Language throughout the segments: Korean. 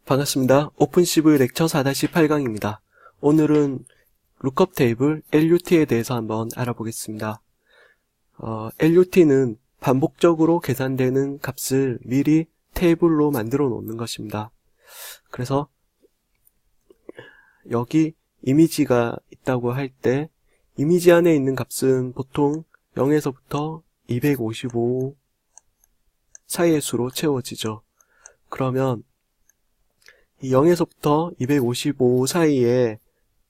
반갑습니다. 오픈CV 렉처 4-8강입니다. 오늘은 룩업 테이블 LUT에 대해서 한번 알아보겠습니다. LUT는 반복적으로 계산되는 값을 미리 테이블로 만들어 놓는 것입니다. 그래서 여기 이미지가 있다고 할 때 이미지 안에 있는 값은 보통 0에서부터 255 사이의 수로 채워지죠. 그러면 이 0에서부터 255 사이의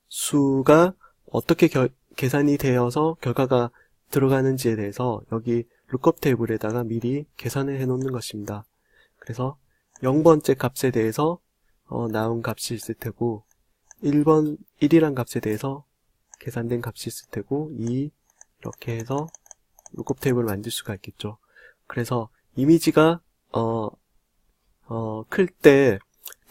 수가 어떻게 계산이 되어서 결과가 들어가는지에 대해서 여기 룩업 테이블에다가 미리 계산을 해 놓는 것입니다. 그래서 0번째 값에 대해서 나온 값이 있을 테고 1이란 값에 대해서 계산된 값이 있을 테고 2 이렇게 해서 룩업 테이블을 만들 수가 있겠죠. 그래서 이미지가 클 때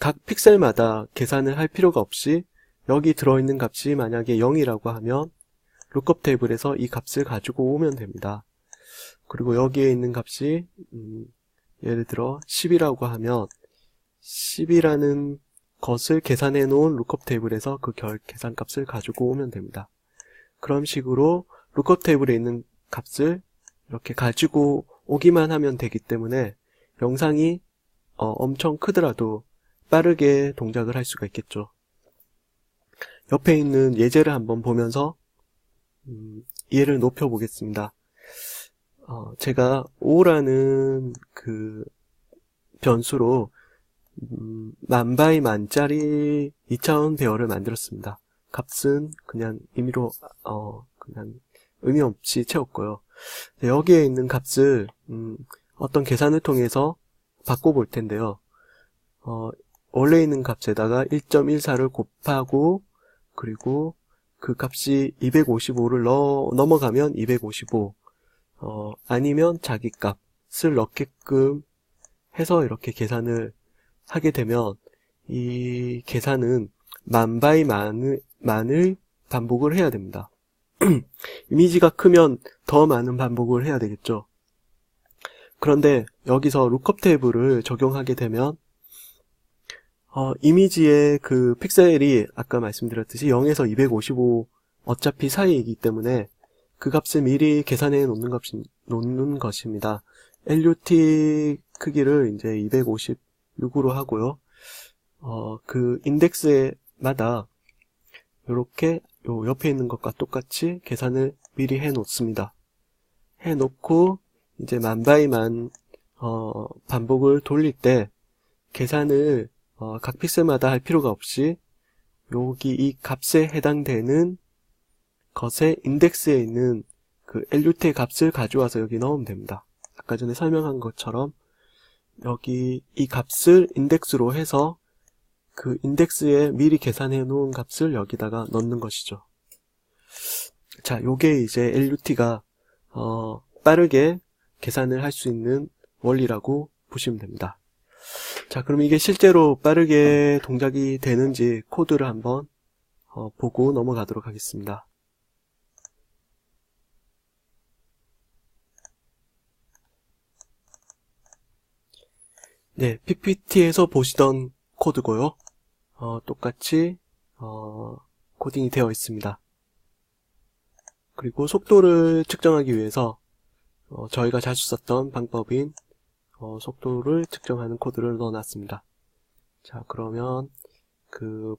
각 픽셀마다 계산을 할 필요가 없이 여기 들어있는 값이 만약에 0이라고 하면 룩업 테이블에서 이 값을 가지고 오면 됩니다. 그리고 여기에 있는 값이 예를 들어 10이라고 하면 10이라는 것을 계산해 놓은 룩업 테이블에서 그 계산값을 가지고 오면 됩니다. 그런 식으로 룩업 테이블에 있는 값을 이렇게 가지고 오기만 하면 되기 때문에 영상이 엄청 크더라도 빠르게 동작을 할 수가 있겠죠. 옆에 있는 예제를 한번 보면서 이해를 높여 보겠습니다. 제가 5라는 그 변수로 만바이 만짜리 2차원 배열을 만들었습니다. 값은 그냥 임의로 그냥 의미 없이 채웠고요. 여기에 있는 값을 어떤 계산을 통해서 바꿔볼 텐데요. 원래 있는 값에다가 1.14를 곱하고 그리고 그 값이 255를 넘어가면 255 아니면 자기 값을 넣게끔 해서 이렇게 계산을 하게 되면 이 계산은 만바이 만을 반복을 해야 됩니다. 이미지가 크면 더 많은 반복을 해야 되겠죠. 그런데 여기서 룩업 테이블을 적용하게 되면 이미지의 그 픽셀이 아까 말씀드렸듯이 0에서 255 어차피 사이이기 때문에 그 값을 미리 계산해 놓는 것입니다. LUT 크기를 이제 256으로 하고요. 그 인덱스마다 이렇게 요 옆에 있는 것과 똑같이 계산을 미리 해 놓습니다. 해 놓고 이제 만바이만 반복을 돌릴 때 계산을 각 픽셀마다 할 필요가 없이 여기 이 값에 해당되는 것의 인덱스에 있는 그 LUT의 값을 가져와서 여기 넣으면 됩니다. 아까 전에 설명한 것처럼 여기 이 값을 인덱스로 해서 그 인덱스에 미리 계산해 놓은 값을 여기다가 넣는 것이죠. 자, 요게 이제 LUT가 빠르게 계산을 할 수 있는 원리라고 보시면 됩니다. 자, 그럼 이게 실제로 빠르게 동작이 되는지 코드를 한번 보고 넘어가도록 하겠습니다. 네, PPT에서 보시던 코드고요. 똑같이 코딩이 되어 있습니다. 그리고 속도를 측정하기 위해서 저희가 자주 썼던 방법인 속도를 측정하는 코드를 넣어놨습니다. 자, 그러면 그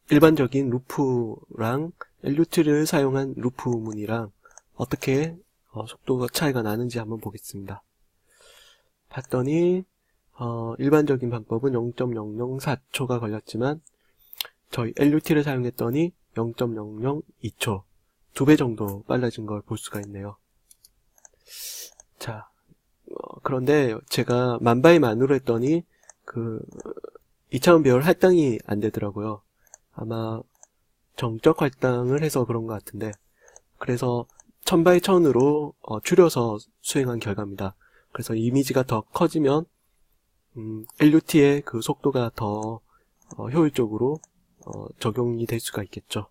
일반적인 루프랑 LUT를 사용한 루프문이랑 어떻게 속도가 차이가 나는지 한번 보겠습니다. 봤더니 일반적인 방법은 0.004초가 걸렸지만 저희 LUT를 사용했더니 0.002초 2배 정도 빨라진 걸 볼 수가 있네요. 자, 그런데 제가 만바이 만으로 했더니 그 2차원 배열 할당이 안 되더라고요. 아마 정적 할당을 해서 그런 것 같은데, 그래서 1000바이 1000으로 줄여서 수행한 결과입니다. 그래서 이미지가 더 커지면 LUT의 그 속도가 더 효율적으로 적용이 될 수가 있겠죠.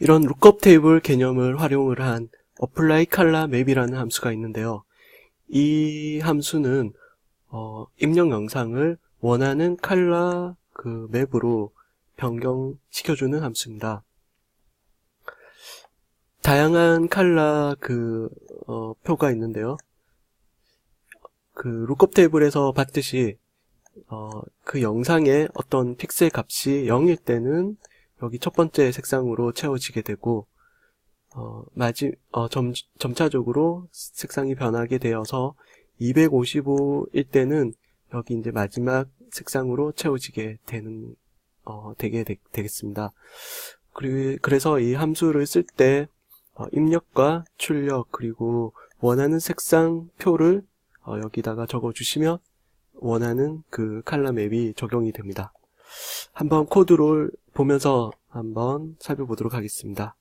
이런 룩업 테이블 개념을 활용을 한 apply color map이라는 함수가 있는데요. 이 함수는 입력 영상을 원하는 컬러 그 맵으로 변경시켜주는 함수입니다. 다양한 컬러 표가 있는데요. 그 룩업 테이블에서 봤듯이 그 영상의 어떤 픽셀 값이 0일 때는 여기 첫 번째 색상으로 채워지게 되고 점차적으로 색상이 변하게 되어서 255일 때는 여기 이제 마지막 색상으로 채워지게 되겠습니다. 그래서 이 함수를 쓸 때 입력과 출력 그리고 원하는 색상 표를 여기다가 적어 주시면 원하는 그 컬러 맵이 적용이 됩니다. 한번 코드를 보면서 한번 살펴보도록 하겠습니다.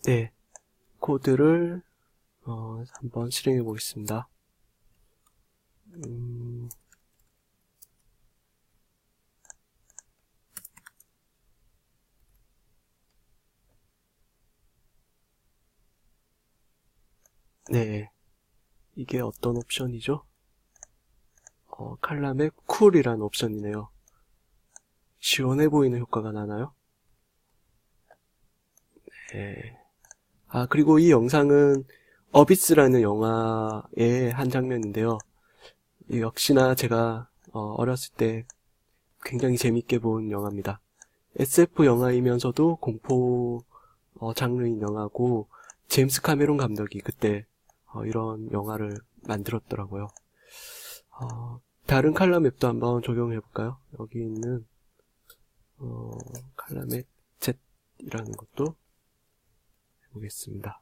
네, 코드를 한번 실행해 보겠습니다. 네, 이게 어떤 옵션이죠? 컬러맵 쿨이라는 옵션이네요. 시원해 보이는 효과가 나나요? 네. 그리고 이 영상은 어비스라는 영화의 한 장면인데요. 역시나 제가 어렸을 때 굉장히 재밌게 본 영화입니다. SF 영화이면서도 공포 장르인 영화고 제임스 카메론 감독이 그때 이런 영화를 만들었더라고요. 다른 컬러 맵도 한번 적용해 볼까요? 여기 있는 컬러 맵 Z이라는 것도 해보겠습니다.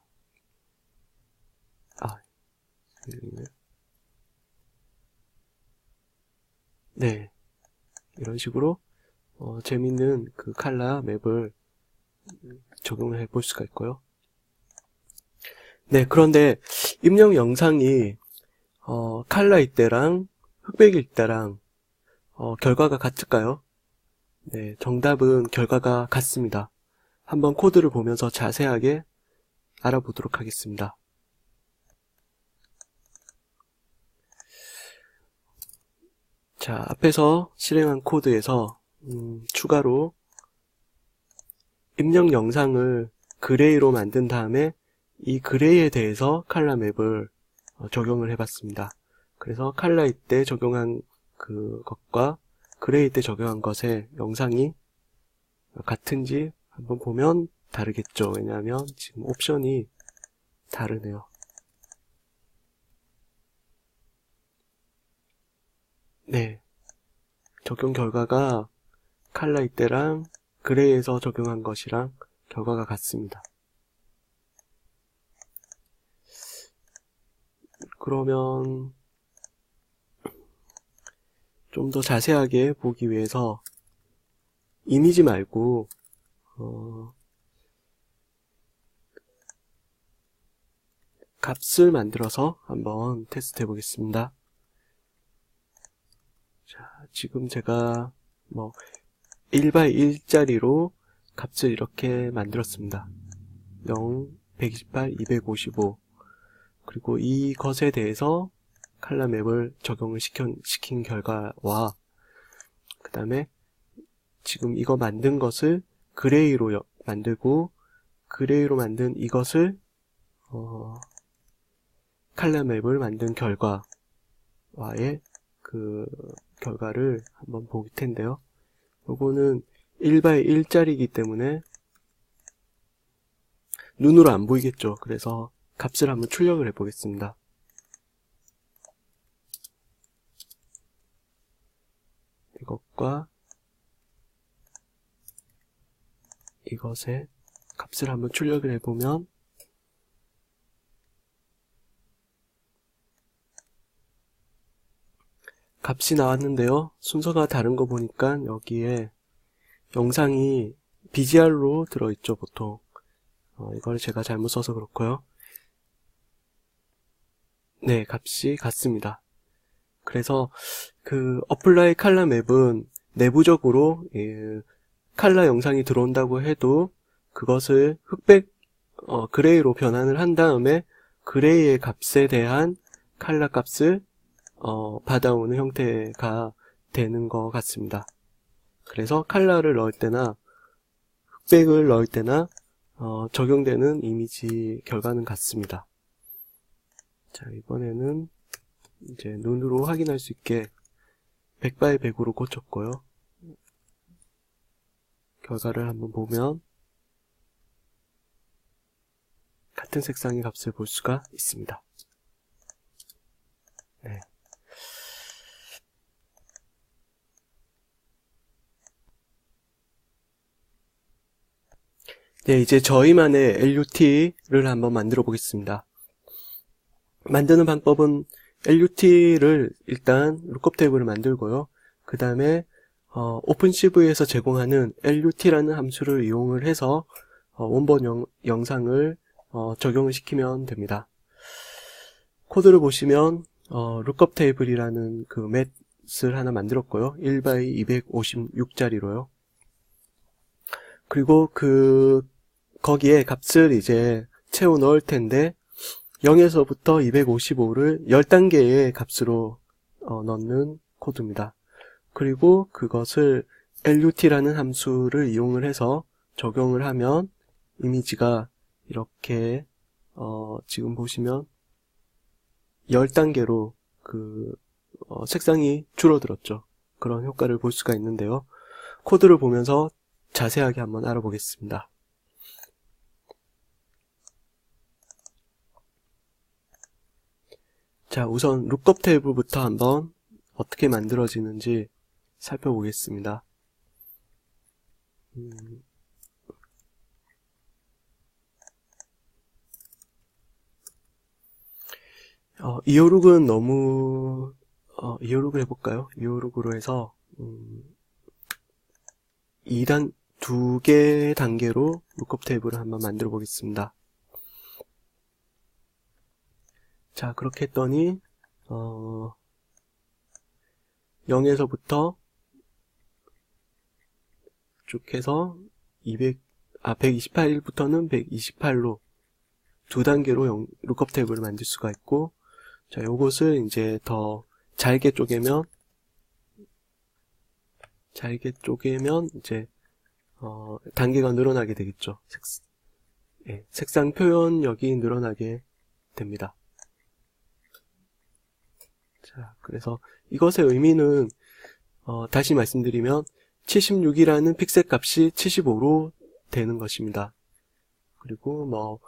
네, 이런 식으로 재밌는 그 컬러 맵을 적용을 해볼 수가 있고요. 네, 그런데 입력 영상이 컬러일 때랑 흑백일 때랑 결과가 같을까요? 네, 정답은 결과가 같습니다. 한번 코드를 보면서 자세하게 알아보도록 하겠습니다. 자, 앞에서 실행한 코드에서 추가로 입력 영상을 그레이로 만든 다음에 이 그레이에 대해서 컬러 맵을 적용을 해봤습니다. 그래서 컬러일 때 적용한 그것과 그레이일 때 적용한 것의 영상이 같은지 한번 보면 다르겠죠. 왜냐하면 지금 옵션이 다르네요. 네, 적용 결과가 컬러일 때랑 그레이에서 적용한 것이랑 결과가 같습니다. 그러면 좀 더 자세하게 보기 위해서 이미지 말고 값을 만들어서 한번 테스트 해 보겠습니다. 자, 지금 제가 1x1짜리로 값을 이렇게 만들었습니다. 0, 128, 255 그리고 이것에 대해서 컬러 맵을 적용을 시킨 결과와 그 다음에 지금 이거 만든 것을 그레이로 만들고 그레이로 만든 이것을 컬러 맵을 만든 결과와의 그 결과를 한번 볼 텐데요. 요거는 1x1짜리이기 때문에 눈으로 안 보이겠죠. 그래서 값을 한번 출력을 해 보겠습니다. 이것과 이것의 값을 한번 출력을 해보면 값이 나왔는데요. 순서가 다른 거 보니까 여기에 영상이 BGR로 들어있죠, 보통. 이걸 제가 잘못 써서 그렇고요. 네, 값이 같습니다. 그래서 그 어플라이 컬러 맵은 내부적으로 칼라 영상이 들어온다고 해도 그것을 흑백 그레이로 변환을 한 다음에 그레이의 값에 대한 칼라 값을 받아오는 형태가 되는 것 같습니다. 그래서 칼라를 넣을 때나 흑백을 넣을 때나 적용되는 이미지 결과는 같습니다. 자, 이번에는 이제 눈으로 확인할 수 있게 100x100으로 고쳤고요. 결과를 한번 보면 같은 색상의 값을 볼 수가 있습니다. 네. 네, 이제 저희만의 LUT를 한번 만들어 보겠습니다. 만드는 방법은 LUT를 일단 룩업 테이블을 만들고요. 그 다음에 오픈CV에서 제공하는 LUT라는 함수를 이용을 해서 원본 영상을 적용을 시키면 됩니다. 코드를 보시면 룩업 테이블이라는 그 맷을 하나 만들었고요. 1x256짜리로요. 그리고 거기에 값을 이제 채워 넣을 텐데 0에서부터 255를 10단계의 값으로 넣는 코드입니다. 그리고 그것을 LUT라는 함수를 이용을 해서 적용을 하면 이미지가 이렇게 지금 보시면 10단계로 색상이 줄어들었죠. 그런 효과를 볼 수가 있는데요. 코드를 보면서 자세하게 한번 알아보겠습니다. 자, 우선 룩업 테이블부터 한번 어떻게 만들어지는지 살펴보겠습니다. 이어룩은 너무 이어룩을 해볼까요? 이어룩으로 해서 2개 단계로 룩업 테이블을 한번 만들어 보겠습니다. 자, 그렇게 했더니 0에서부터 쭉 해서 128일부터는 128로 두 단계로 룩업 테이블을 만들 수가 있고, 자, 요것을 이제 더 잘게 쪼개면 이제 단계가 늘어나게 되겠죠. 색상 표현력이 늘어나게 됩니다. 자, 그래서 이것의 의미는 다시 말씀드리면 76이라는 픽셀 값이 75로 되는 것입니다. 그리고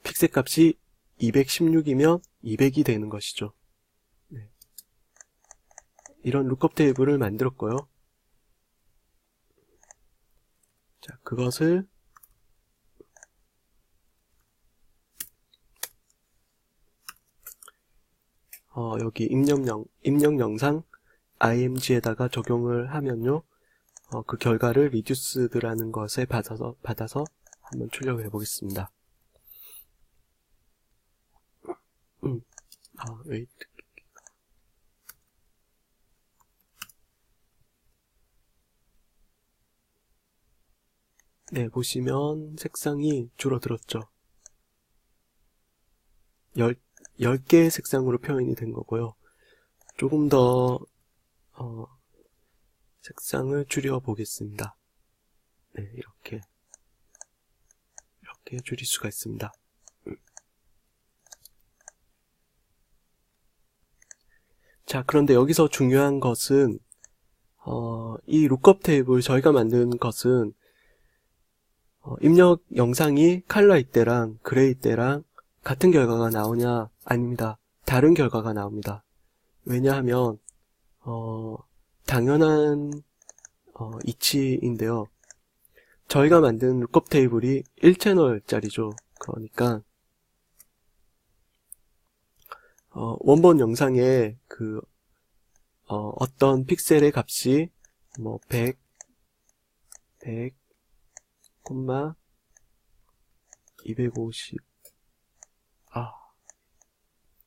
픽셀 값이 216이면 200이 되는 것이죠. 네. 이런 룩업 테이블을 만들었고요. 자, 그것을 여기 입력 영상 img에다가 적용을 하면요, 그 결과를 reduced라는 것에 받아서 한번 출력을 해보겠습니다. wait. 네, 보시면 색상이 줄어들었죠. 10개의 색상으로 표현이 된 거고요. 조금 더 색상을 줄여 보겠습니다. 네, 이렇게 줄일 수가 있습니다. 자, 그런데 여기서 중요한 것은 이 룩업 테이블 저희가 만든 것은 입력 영상이 컬러일 때랑 그레이 때랑 같은 결과가 나오냐? 아닙니다. 다른 결과가 나옵니다. 왜냐하면 당연한 이치인데요. 저희가 만든 룩업 테이블이 1채널짜리죠. 그러니까 원본 영상에 어떤 픽셀의 값이 100, 250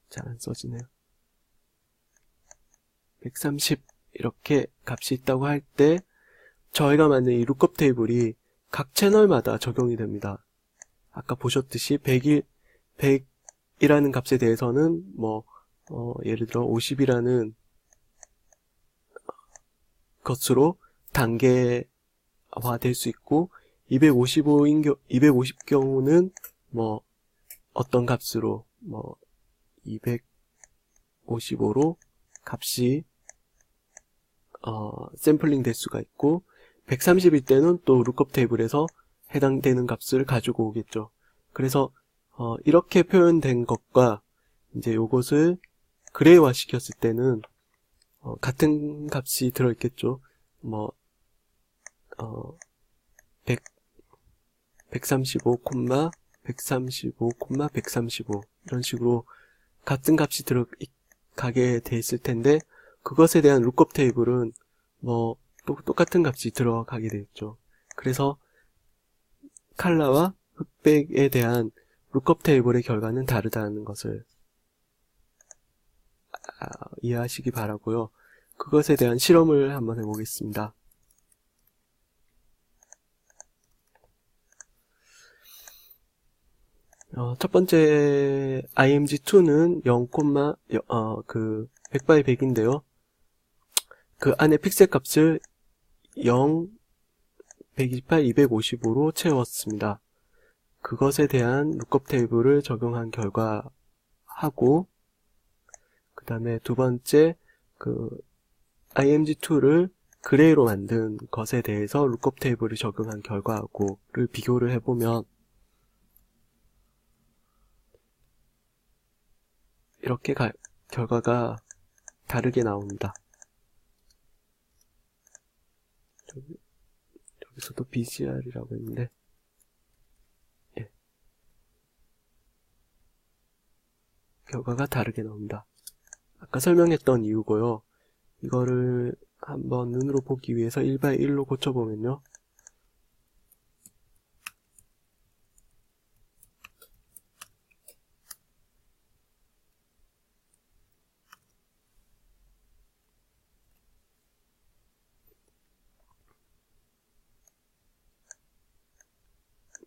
잘 안 써지네요. 130 이렇게 값이 있다고 할 때 저희가 만든 이 룩업 테이블이 각 채널마다 적용이 됩니다. 아까 보셨듯이 100이라는 값에 대해서는 예를 들어 50이라는 것으로 단계화 될 수 있고 250 경우는 어떤 값으로 255로 값이 샘플링 될 수가 있고 130일 때는 또 룩업 테이블에서 해당되는 값을 가지고 오겠죠. 그래서 이렇게 표현된 것과 이제 요것을 그레이화 시켰을 때는 같은 값이 들어있겠죠. 135, 135, 135 이런 식으로 같은 값이 들어가게 돼 있을 텐데 그것에 대한 룩업 테이블은 똑같은 값이 들어가게 되겠죠. 그래서 칼라와 흑백에 대한 룩업 테이블의 결과는 다르다는 것을 이해하시기 바라고요. 그것에 대한 실험을 한번 해보겠습니다. 첫 번째 img2는 100x100인데요. 그 안에 픽셀 값을 0, 128, 255로 채웠습니다. 그것에 대한 룩업 테이블을 적용한 결과하고 그 다음에 두 번째 img2를 그레이로 만든 것에 대해서 룩업 테이블을 적용한 결과하고를 비교를 해보면 이렇게 결과가 다르게 나옵니다. 여기서도 BCR이라고 했는데 결과가 다르게 나옵니다. 아까 설명했던 이유고요. 이거를 한번 눈으로 보기 위해서 1:1로 고쳐보면요.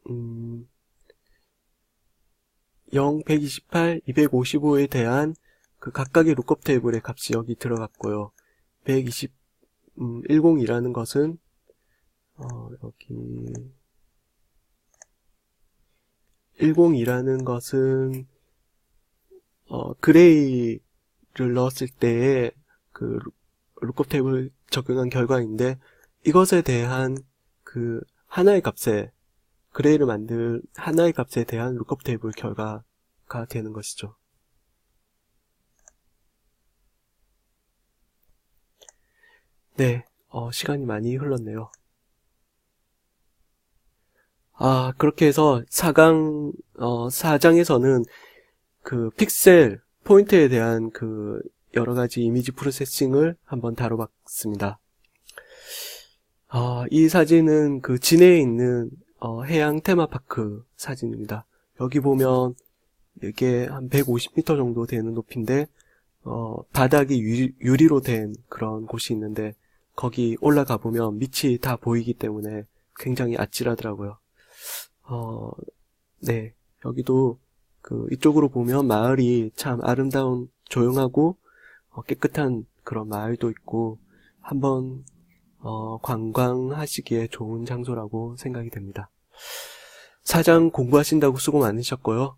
음, 0, 128, 255에 대한 그 각각의 룩업 테이블의 값이 여기 들어갔고요. 102라는 것은 여기 102라는 것은 그레이를 넣었을 때의 그 룩업 테이블 적용한 결과인데 이것에 대한 그 하나의 값에 그레이를 만들 하나의 값에 대한 룩업 테이블 결과가 되는 것이죠. 네, 시간이 많이 흘렀네요. 그렇게 해서 4장에서는 그 픽셀, 포인트에 대한 그 여러가지 이미지 프로세싱을 한번 다뤄봤습니다. 이 사진은 그 진해에 있는 해양 테마파크 사진입니다. 여기 보면 이게 한 150m 정도 되는 높이인데 바닥이 유리로 된 그런 곳이 있는데 거기 올라가 보면 밑이 다 보이기 때문에 굉장히 아찔하더라고요. 네, 여기도 이쪽으로 보면 마을이 참 아름다운 조용하고 깨끗한 그런 마을도 있고 한번 관광하시기에 좋은 장소라고 생각이 됩니다. 4장 공부하신다고 수고 많으셨고요.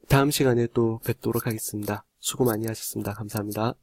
다음 시간에 또 뵙도록 하겠습니다. 수고 많이 하셨습니다. 감사합니다.